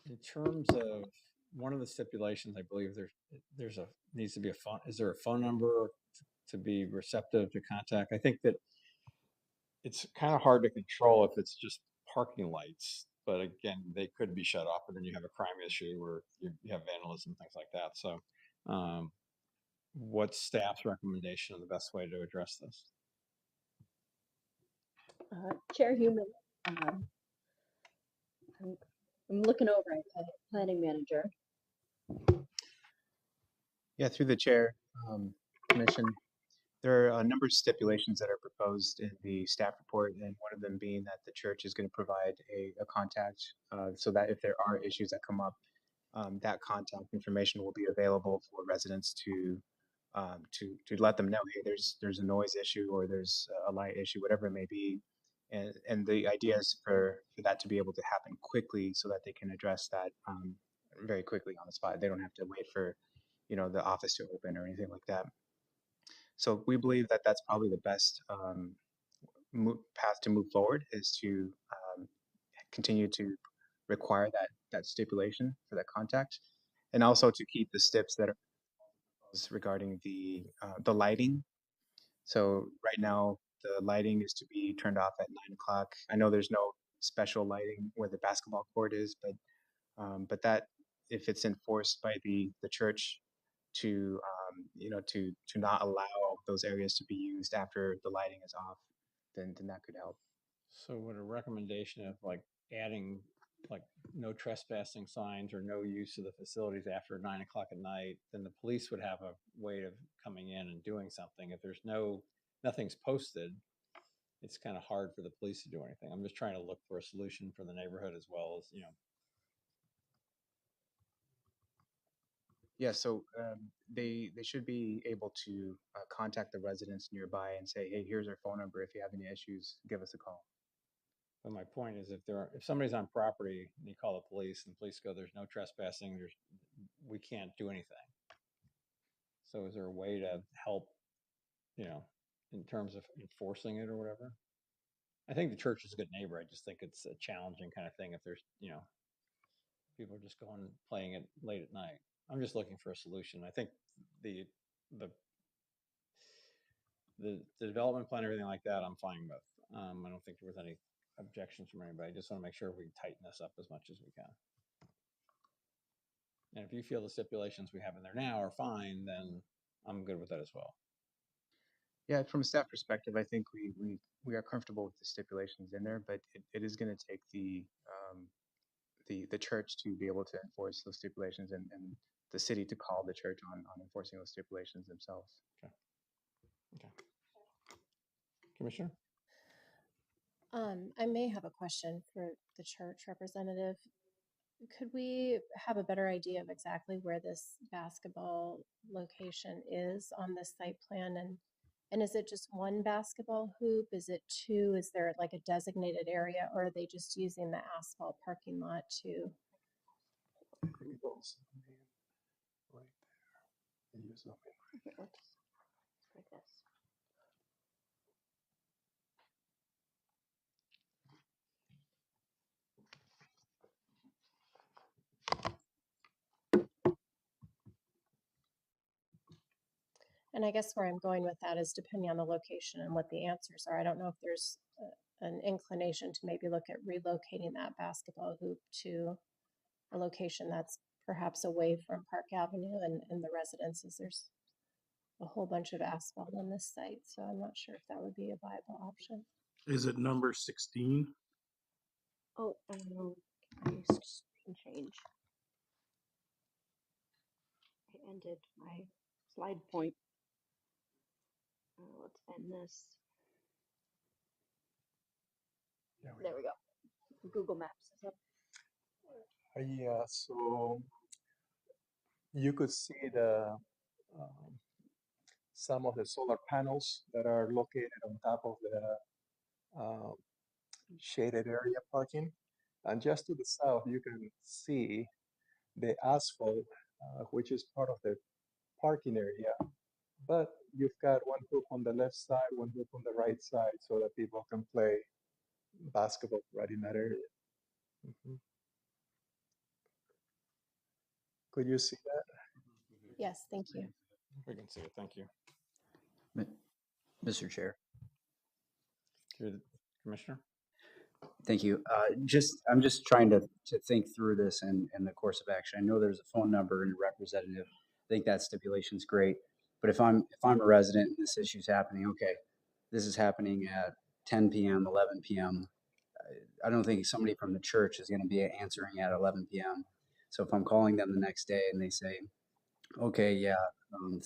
In terms of one of the stipulations, I believe there's a needs to be a phone. Is there a phone number to be receptive to contact? I think that it's kind of hard to control if it's just parking lights, but again, they could be shut off, and then you have a crime issue or you have vandalism, things like that. So, um, what's staff's recommendation of the best way to address this? Chair Human, um, I'm, I'm looking over at the planning manager. Yeah, through the chair, commission, there are a number of stipulations that are proposed in the staff report, and one of them being that the church is going to provide a contact so that if there are issues that come up, that contact information will be available for residents to let them know, hey, there's a noise issue or there's a light issue, whatever it may be, and the idea is for that to be able to happen quickly so that they can address that very quickly on the spot. They don't have to wait for the office to open or anything like that. So we believe that that's probably the best path to move forward is to continue to require that stipulation for that contact, and also to keep the steps that are regarding the lighting. So right now the lighting is to be turned off at 9 o'clock. I know there's no special lighting where the basketball court is, but that if it's enforced by the church to to not allow those areas to be used after the lighting is off, then that could help. So, would a recommendation of like adding like no trespassing signs or no use of the facilities after 9 o'clock at night, then the police would have a way of coming in and doing something. If there's nothing's posted, it's kind of hard for the police to do anything. I'm just trying to look for a solution for the neighborhood as well as, Yeah, so they should be able to contact the residents nearby and say, hey, here's our phone number. If you have any issues, give us a call. but my point is if somebody's on property and you call the police and the police go, there's no trespassing, we can't do anything. So is there a way to help, you know, in terms of enforcing it or whatever? I think the church is a good neighbor. I just think it's a challenging kind of thing if there's, people are just going playing it late at night. I'm just looking for a solution. I think the the the development plan, everything like that, I'm fine with. I don't think there was any objections from anybody. I just want to make sure we tighten this up as much as we can. And if you feel the stipulations we have in there now are fine, then I'm good with that as well. Yeah, from a staff perspective, I think we are comfortable with the stipulations in there, but it is going to take the church to be able to enforce those stipulations, and the city to call the church on enforcing those stipulations themselves. Okay. Okay. Commissioner? I may have a question for the church representative. Could we have a better idea of exactly where this basketball location is on this site plan? And is it just one basketball hoop? Is it two? Is there like a designated area, or are they just using the asphalt parking lot to? I think it goes right there. And you zoom in. Here, let's try this. And I guess where I'm going with that is depending on the location and what the answers are. I don't know if there's an inclination to maybe look at relocating that basketball hoop to a location that's perhaps away from Park Avenue and the residences. There's a whole bunch of asphalt on this site, so I'm not sure if that would be a viable option. Is it number 16? Oh, I can change. I ended my slide point. Let's end this. There we go. Google Maps is up. Yeah, so you could see the some of the solar panels that are located on top of the shaded area parking. And just to the south, you can see the asphalt, which is part of the parking area. But you've got one hoop on the left side, one hoop on the right side, so that people can play basketball right in that area. Could you see that? Yes, thank you. We can see it. Thank you. Mr. Chair, You're the Commissioner? thank you. I'm just trying to think through this and the course of action. I know there's a phone number and a representative. I think that stipulation's great. But if I'm a resident and this issue's happening, okay, this is happening at 10 p.m., 11 p.m. I don't think somebody from the church is going to be answering at 11 p.m. So if I'm calling them the next day and they say, okay, yeah,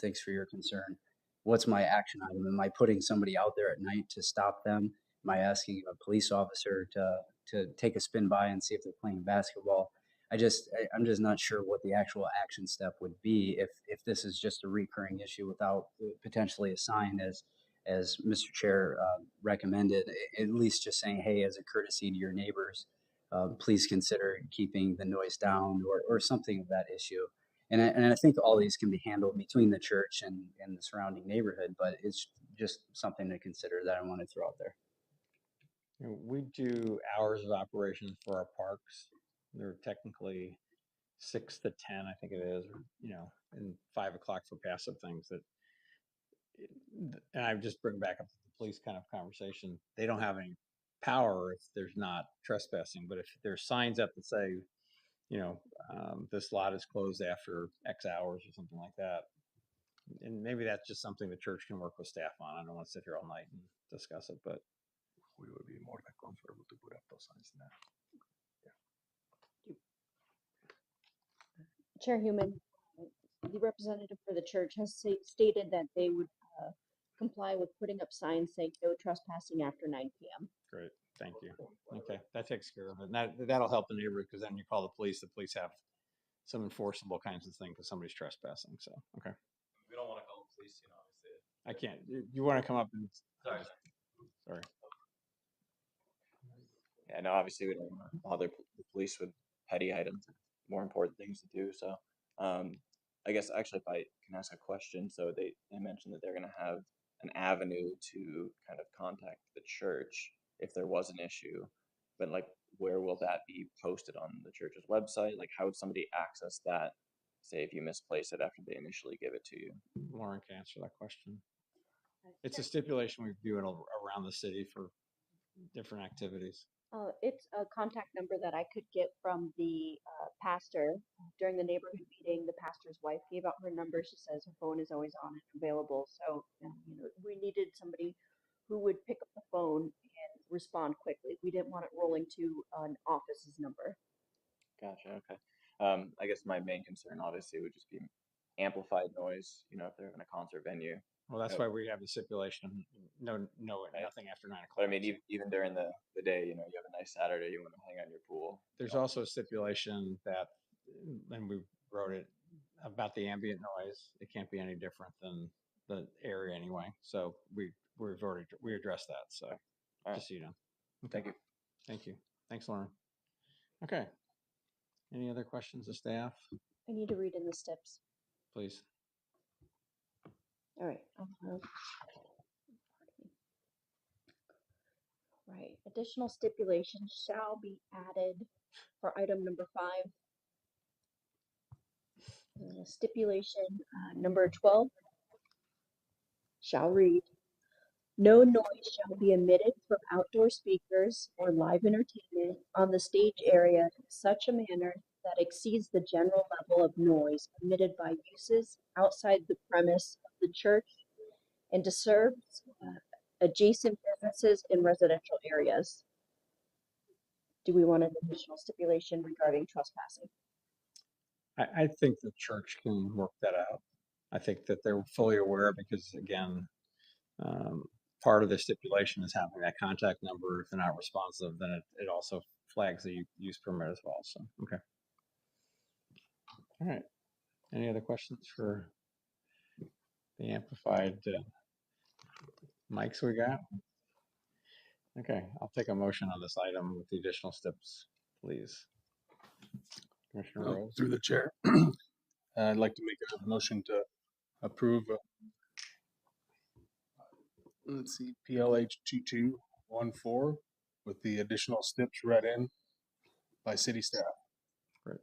thanks for your concern. What's my action item? Am I putting somebody out there at night to stop them? Am I asking a police officer to take a spin by and see if they're playing basketball? I'm just not sure what the actual action step would be if this is just a recurring issue without potentially a sign as Mr. Chair recommended, at least just saying, hey, as a courtesy to your neighbors, please consider keeping the noise down or something of that issue. And I think all these can be handled between the church and the surrounding neighborhood, but it's just something to consider that I want to throw out there. You know, we do hours of operations for our parks. They're technically 6 to 10, I think it is, or, you know, and 5 o'clock for passive things that, and I just bring back up the police kind of conversation. They don't have any power if there's not trespassing, but if there's signs up that say, you know, this lot is closed after X hours or something like that. And maybe that's just something the church can work with staff on. I don't want to sit here all night and discuss it, but We would be more than comfortable to put up those signs now. Chair Human, the representative for the church has stated that they would comply with putting up signs saying no trespassing after 9 p.m. great. Thank you. Okay, that takes care of it. And that'll help the neighborhood because then you call the police have some enforceable kinds of things if somebody's trespassing. So, okay. We don't want to call the police, you know, obviously. I can't. You want to come up and Sorry. sorry. Yeah, no, obviously we don't want to bother the police with petty items, more important things to do. So, I guess actually, if I can ask a question, so they mentioned that they're going to have an avenue to kind of contact the church if there was an issue, but like, where will that be posted on the church's website? Like, how would somebody access that? Say if you misplace it after they initially give it to you. Lauren can answer that question. It's a stipulation we do it around the city for different activities. It's a contact number that I could get from the pastor during the neighborhood meeting. The pastor's wife gave out her number. She says her phone is always on and available. So, you know, we needed somebody who would pick up the phone and respond quickly. We didn't want it rolling to an office's number. Gotcha. Okay. I guess my main concern obviously would just be amplified noise. You know, if they're in a concert venue. Well, that's Yep. why we have the stipulation. No, Right. nothing after 9 o'clock. But I mean, even during the day, you know, you have a nice Saturday, you want to hang on your pool. There's also a stipulation that, and we wrote it about the ambient noise. It can't be any different than the area anyway. So we addressed that. So right. just so you know. Thank you. Thank you. Thanks, Lauren. Okay. Any other questions of staff, I need to read in the steps. please? All right. Pardon me. Right. Additional stipulations shall be added for item number 5. Stipulation number 12 shall read, no noise shall be emitted from outdoor speakers or live entertainment on the stage area in such a manner that exceeds the general level of noise emitted by uses outside the premise of the church and disturbs adjacent businesses in residential areas. Do we want an additional stipulation regarding trespassing? I think the church can work that out. I think that they're fully aware because again, part of the stipulation is having that contact number. If they're not responsive, then it also flags the use permit as well. So, okay. All right. Any other questions for the amplified mics we got? Okay, I'll take a motion on this item with the additional steps, please. Commissioner Rose. Through the chair, I'd like to make a motion to approve, let's see, PLH 2214 with the additional steps read in by city staff. Okay,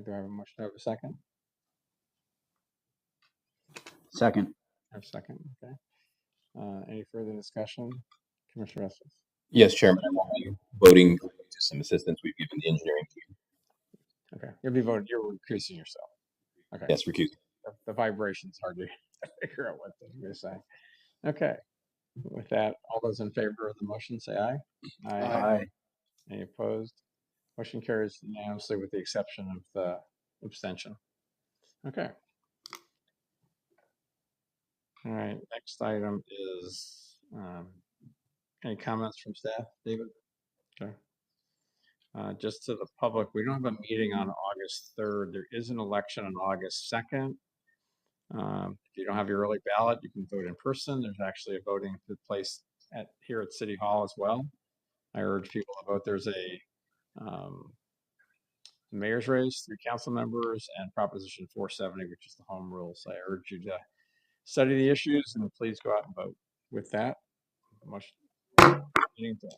do I have a motion? Do I have a second? Second. Have a second, okay. Any further discussion? Commissioner Estes? Yes, Chairman, I will be voting to some assistance we've given the engineering team. Okay, you'll be voting, you're recusing yourself. Okay. Yes, recuse. The vibration's hard to figure out what you're saying. Okay, with that, all those in favor of the motion, say aye. Aye. Any opposed? Motion carries unanimously with the exception of the abstention. Okay. All right, next item is, any comments from staff, David? Okay. Just to the public, we don't have a meeting on August 3rd. There is an election on August 2nd. If you don't have your early ballot, you can vote in person. There's actually a voting that takes place here at City Hall as well. I urge people to vote. There's a mayor's race, 3 council members, and Proposition 470, which is the home rule. So I urge you to study the issues and please go out and vote. With that, motion meeting adjourned.